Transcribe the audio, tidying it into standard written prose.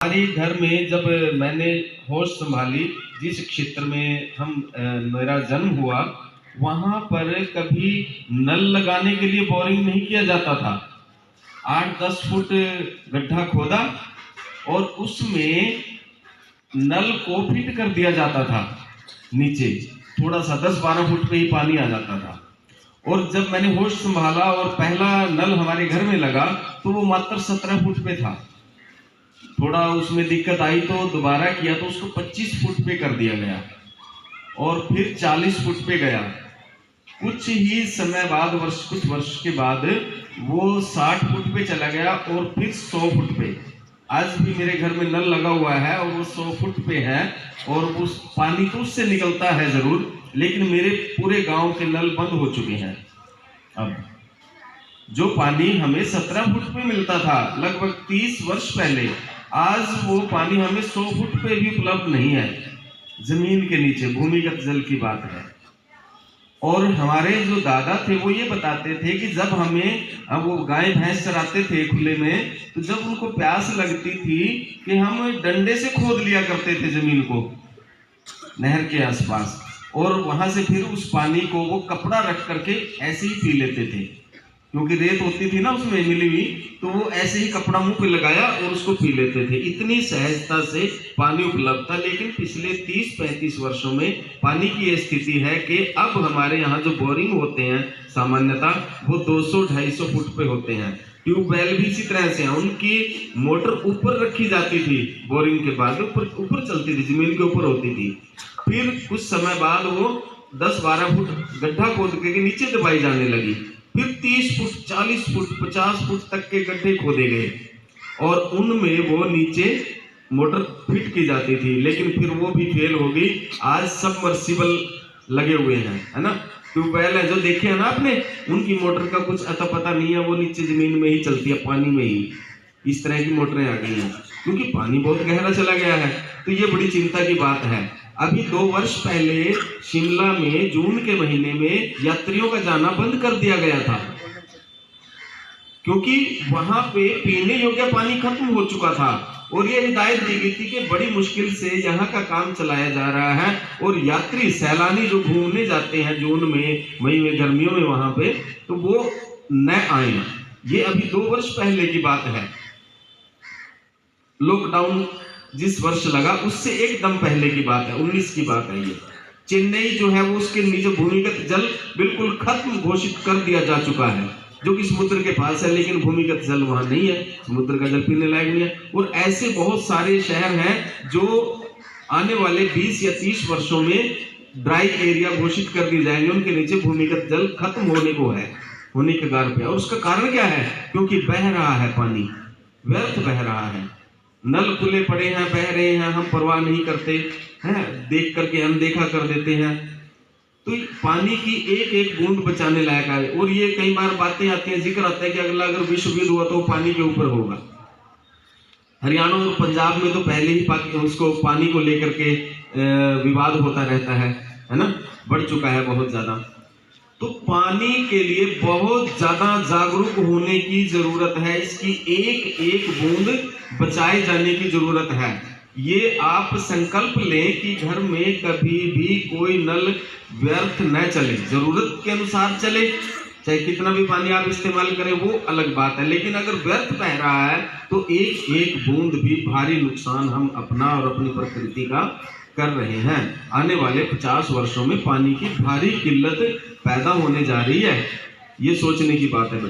हमारे घर में जब मैंने होश संभाली, जिस क्षेत्र में मेरा जन्म हुआ, वहां पर कभी नल लगाने के लिए बोरिंग नहीं किया जाता था। 8-10 फुट गड्ढा खोदा और उसमें नल को फिट कर दिया जाता था। नीचे थोड़ा सा 10-12 फुट पे ही पानी आ जाता था। और जब मैंने होश संभाला और पहला नल हमारे घर में लगा तो वो मात्र 17 फुट पे था। थोड़ा उसमें दिक्कत आई तो दोबारा किया तो उसको 25 फुट पे कर दिया गया और फिर 40 फुट पे गया। कुछ ही समय बाद, कुछ वर्ष के बाद वो 60 फुट पे चला गया और फिर 100 फुट पे। आज भी मेरे घर में नल लगा हुआ है और वो 100 फुट पे है और उस पानी तो उससे निकलता है जरूर, लेकिन मेरे पूरे गांव के नल बंद हो चुके हैं। अब जो पानी हमें 17 फुट पे मिलता था लगभग 30 वर्ष पहले, आज वो पानी हमें 100 फुट पे भी उपलब्ध नहीं है। जमीन के नीचे भूमिगत जल की बात है। और हमारे जो दादा थे वो ये बताते थे कि जब अब वो गाय भैंस चराते थे खुले में, तो जब उनको प्यास लगती थी कि हम डंडे से खोद लिया करते थे जमीन को नहर के आसपास, और वहां से फिर उस पानी को वो कपड़ा रख करके ऐसे ही पी लेते थे, क्योंकि रेत होती थी ना उसमें मिली हुई, तो वो ऐसे ही कपड़ा मुंह पे लगाया और उसको पी लेते थे। इतनी सहजता से पानी उपलब्ध था। लेकिन पिछले 30-35 वर्षों में पानी की ये स्थिति है कि अब हमारे यहाँ जो बोरिंग होते हैं सामान्यतः वो 200-250 फुट पे होते हैं। ट्यूबवेल भी इसी तरह से हैं, उनकी मोटर ऊपर रखी जाती थी, बोरिंग के बाद ऊपर चलती थी, जमीन के ऊपर होती थी। फिर कुछ समय बाद वो 10-12 फुट गड्ढा खोद के नीचे दबाई जाने लगी। फिर 30 फुट, 40 फुट, 50 फुट तक के गड्ढे खोदे गए और उनमें वो नीचे मोटर फिट की जाती थी, लेकिन फिर वो भी फेल हो गई। आज सबमर्सिबल लगे हुए हैं, है ना। ट्यूबवेल है जो देखे है ना आपने, उनकी मोटर का कुछ अता पता नहीं है, वो नीचे जमीन में ही चलती है, पानी में ही। इस तरह की मोटरें आ गई हैं क्योंकि पानी बहुत गहरा चला गया है। तो ये बड़ी चिंता की बात है। अभी 2 वर्ष पहले शिमला में जून के महीने में यात्रियों का जाना बंद कर दिया गया था, क्योंकि वहां पे पीने योग्य पानी खत्म हो चुका था और ये हिदायत दी गई थी कि बड़ी मुश्किल से यहाँ का काम चलाया जा रहा है और यात्री सैलानी जो घूमने जाते हैं जून में, मई में, गर्मियों में वहां पे, तो वो न आए। ये अभी 2 वर्ष पहले की बात है। लॉकडाउन जिस वर्ष लगा उससे एकदम पहले की बात है, 19 की बात है ये। चेन्नई जो है वो उसके नीचे भूमिगत जल बिल्कुल खत्म घोषित कर दिया जा चुका है, जो कि समुद्र के पास है, लेकिन भूमिगत जल वहां नहीं है, समुद्र का जल पीने लायक नहीं है। और ऐसे बहुत सारे शहर हैं जो आने वाले 20 या 30 वर्षों में ड्राई एरिया घोषित कर दिए जाएंगे, उनके नीचे भूमिगत जल खत्म होने को है, होने के कगार पे। और उसका कारण क्या है? क्योंकि बह रहा है पानी, व्यर्थ बह रहा है, नल खुले पड़े हैं, बह रहे हैं, हम परवाह नहीं करते हैं, देख करके अनदेखा कर देते हैं। तो पानी की एक एक बूंद बचाने लायक है। और ये कई बार बातें आती हैं, जिक्र आता है कि अगला अगर विश्व युद्ध हुआ तो पानी के ऊपर होगा। हरियाणा और पंजाब में तो पहले ही उसको पानी को लेकर के विवाद होता रहता है ना, बढ़ चुका है बहुत ज्यादा। तो पानी के लिए बहुत ज्यादा जागरूक होने की जरूरत है, इसकी एक एक बूंद बचाए जाने की जरूरत है। ये आप संकल्प लें कि घर में कभी भी कोई नल व्यर्थ न चले, जरूरत के अनुसार चले, चाहे कितना भी पानी आप इस्तेमाल करें वो अलग बात है, लेकिन अगर व्यर्थ बह रहा है तो एक एक बूंद भी भारी नुकसान हम अपना और अपनी प्रकृति का कर रहे हैं। आने वाले 50 वर्षों में पानी की भारी किल्लत पैदा होने जा रही है, ये सोचने की बात है।